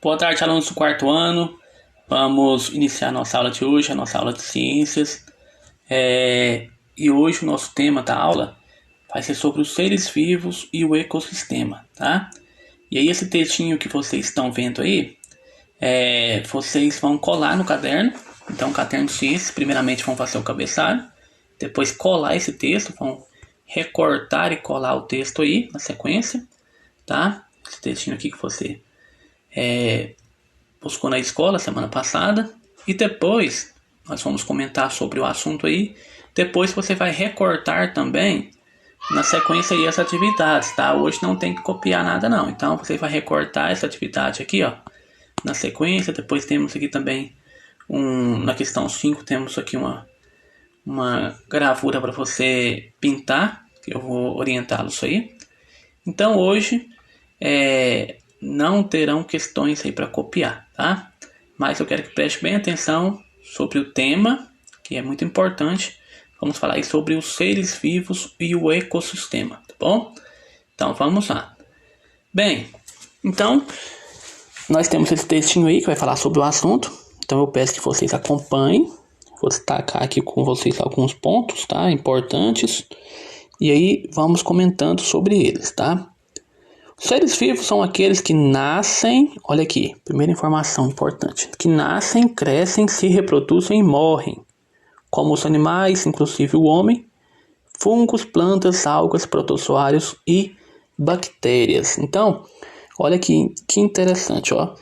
Boa tarde, alunos do quarto ano. Vamos iniciar nossa aula de hoje, a nossa aula de ciências. E hoje o nosso tema da aula vai ser sobre os seres vivos e o ecossistema, tá? E aí esse textinho que vocês estão vendo aí, vocês vão colar no caderno. Então, caderno de ciências, primeiramente vão fazer o cabeçalho, depois colar esse texto, vão recortar e colar o texto aí na sequência, tá? Esse textinho aqui que você buscou na escola semana passada. E depois nós vamos comentar sobre o assunto aí. Depois você vai recortar também na sequência aí as atividades, tá? Hoje não tem que copiar nada não. Então você vai recortar essa atividade aqui, ó, na sequência. Depois temos aqui também na questão 5 temos aqui uma gravura para você pintar, que eu vou orientá-los aí. Então hoje não terão questões aí para copiar, tá? Mas eu quero que preste bem atenção sobre o tema, que é muito importante. Vamos falar aí sobre os seres vivos e o ecossistema, tá bom? Então vamos lá. Bem, então nós temos esse textinho aí que vai falar sobre o assunto. Então eu peço que vocês acompanhem. Vou destacar aqui com vocês alguns pontos, tá? Importantes. E aí vamos comentando sobre eles, tá? Os seres vivos são aqueles que nascem, olha aqui, primeira informação importante, que nascem, crescem, se reproduzem e morrem, como os animais, inclusive o homem, fungos, plantas, algas, protozoários e bactérias. Então, olha aqui, que interessante, ó.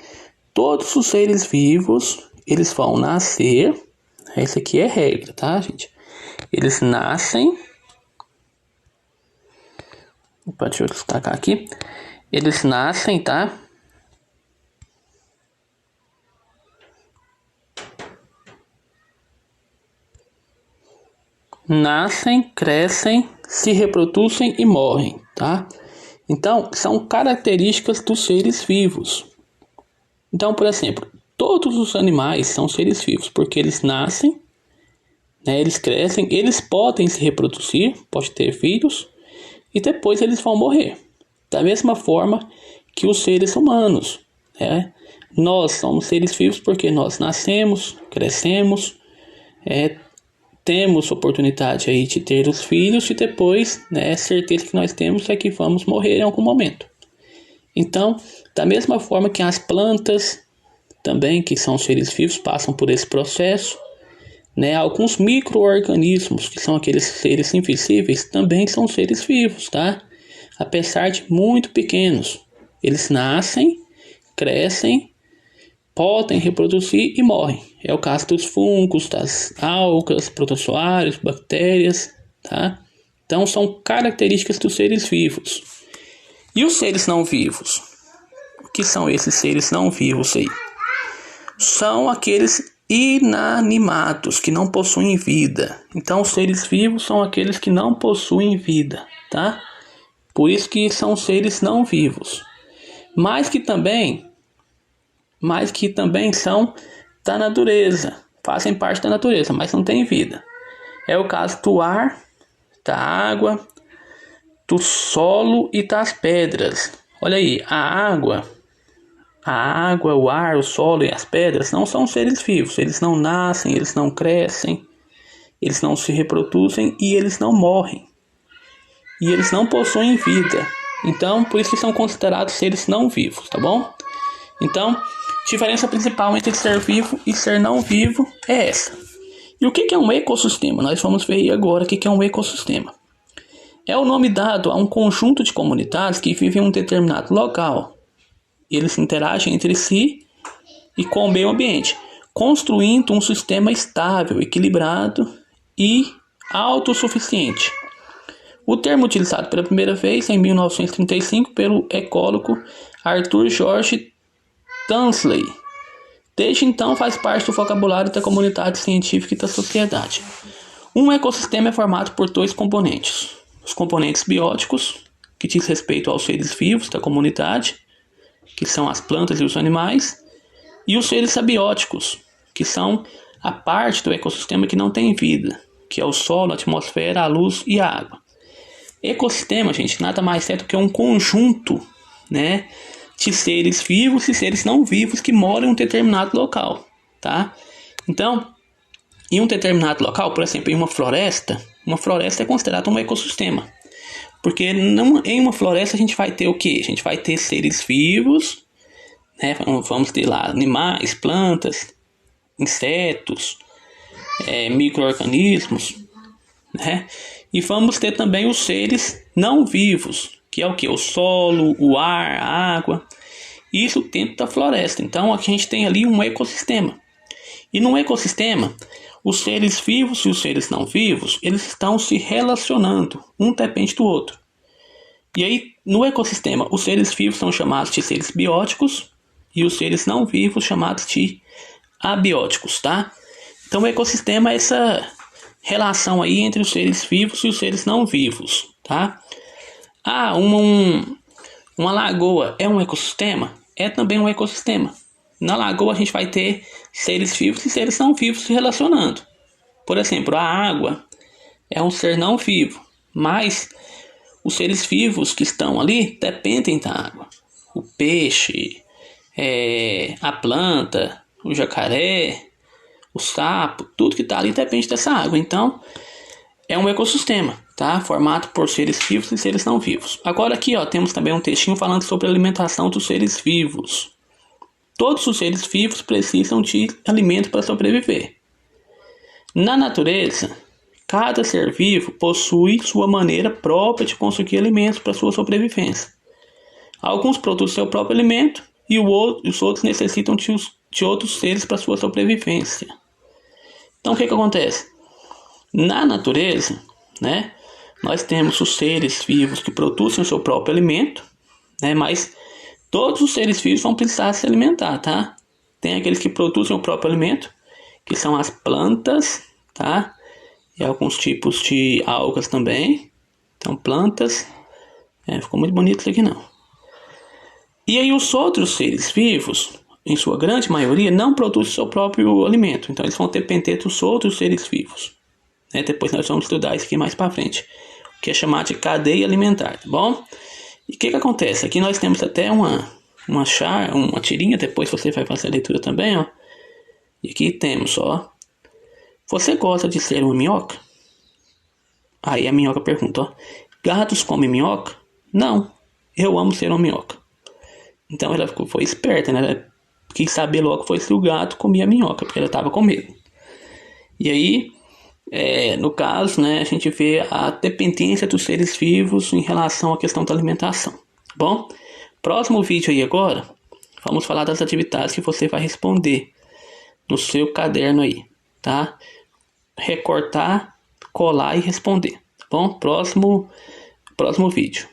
Todos os seres vivos, eles vão nascer, essa aqui é regra, tá, gente? Eles nascem, deixa eu destacar aqui. Eles nascem, tá? Nascem, crescem, se reproduzem e morrem, tá? Então, são características dos seres vivos. Então, por exemplo, todos os animais são seres vivos, porque eles nascem, né? Eles crescem, eles podem se reproduzir, pode ter filhos, e depois eles vão morrer. Da mesma forma que os seres humanos, né? Nós somos seres vivos porque nós nascemos, crescemos, temos oportunidade aí de ter os filhos e depois, né, certeza que nós temos é que vamos morrer em algum momento. Então, da mesma forma que as plantas também, que são seres vivos, passam por esse processo, né? Alguns micro-organismos, que são aqueles seres invisíveis, também são seres vivos, tá? Apesar de muito pequenos, eles nascem, crescem, podem reproduzir e morrem. É o caso dos fungos, das algas, protozoários, bactérias, tá? Então são características dos seres vivos. E os seres não vivos? O que são esses seres não vivos aí? São aqueles inanimados, que não possuem vida. Então os seres vivos são aqueles que não possuem vida, tá? Por isso que são seres não vivos. Mas que também são da natureza, fazem parte da natureza, mas não têm vida. É o caso do ar, da água, do solo e das pedras. Olha aí, a água, o ar, o solo e as pedras não são seres vivos. Eles não nascem, eles não crescem, eles não se reproduzem e eles não morrem. E eles não possuem vida. Então, por isso que são considerados seres não vivos, tá bom? Então, a diferença principal entre ser vivo e ser não vivo é essa. E o que é um ecossistema? Nós vamos ver aí agora o que é um ecossistema. É o nome dado a um conjunto de comunidades que vivem em um determinado local. Eles interagem entre si e com o meio ambiente, construindo um sistema estável, equilibrado e autossuficiente. O termo utilizado pela primeira vez em 1935 pelo ecólogo Arthur George Tansley. Desde então faz parte do vocabulário da comunidade científica e da sociedade. Um ecossistema é formado por dois componentes. Os componentes bióticos, que diz respeito aos seres vivos da comunidade, que são as plantas e os animais, e os seres abióticos, que são a parte do ecossistema que não tem vida, que é o solo, a atmosfera, a luz e a água. Ecossistema, gente, nada mais é do que um conjunto, né, de seres vivos e seres não vivos que moram em um determinado local, tá? Então, em um determinado local, por exemplo, em uma floresta é considerada um ecossistema. Porque em uma floresta a gente vai ter o quê? A gente vai ter seres vivos, né? Vamos ter lá animais, plantas, insetos, micro-organismos, né? E vamos ter também os seres não vivos, que é o que? O solo, o ar, a água. Isso dentro da floresta. Então aqui a gente tem ali um ecossistema. E no ecossistema, os seres vivos e os seres não vivos, eles estão se relacionando, um depende do outro. E aí, no ecossistema, os seres vivos são chamados de seres bióticos e os seres não vivos chamados de abióticos, tá? Então o ecossistema é essa relação aí entre os seres vivos e os seres não vivos, tá? Uma lagoa é um ecossistema? É também um ecossistema. Na lagoa a gente vai ter seres vivos e seres não vivos se relacionando. Por exemplo, a água é um ser não vivo, mas os seres vivos que estão ali dependem da água. O peixe, a planta, o jacaré, o sapo, tudo que está ali depende dessa água. Então, é um ecossistema, tá? Formado por seres vivos e seres não vivos. Agora aqui, ó, temos também um textinho falando sobre a alimentação dos seres vivos. Todos os seres vivos precisam de alimento para sobreviver. Na natureza, cada ser vivo possui sua maneira própria de conseguir alimentos para sua sobrevivência. Alguns produzem seu próprio alimento e os outros necessitam de outros seres para sua sobrevivência. Então o que acontece? Na natureza, né, nós temos os seres vivos que produzem o seu próprio alimento, né, mas todos os seres vivos vão precisar se alimentar, tá? Tem aqueles que produzem o próprio alimento, que são as plantas, tá? E alguns tipos de algas também. Então, plantas. Ficou muito bonito isso aqui, não. E aí, os outros seres vivos, em sua grande maioria, não produzem seu próprio alimento. Então, eles vão depender dos outros seres vivos. Depois nós vamos estudar isso aqui mais para frente, que é chamado de cadeia alimentar, tá bom? E o que acontece? Aqui nós temos até uma tirinha, depois você vai fazer a leitura também, ó. E aqui temos, ó. Você gosta de ser uma minhoca? Aí a minhoca pergunta, ó. Gatos comem minhoca? Não, eu amo ser uma minhoca. Então ela foi esperta, né? Ela quis saber logo foi se o gato comia minhoca, porque ela estava com medo. E aí, no caso, né, a gente vê a dependência dos seres vivos em relação à questão da alimentação. Tá bom? Próximo vídeo aí agora, vamos falar das atividades que você vai responder no seu caderno aí, tá? Recortar, colar e responder, tá bom? Próximo vídeo.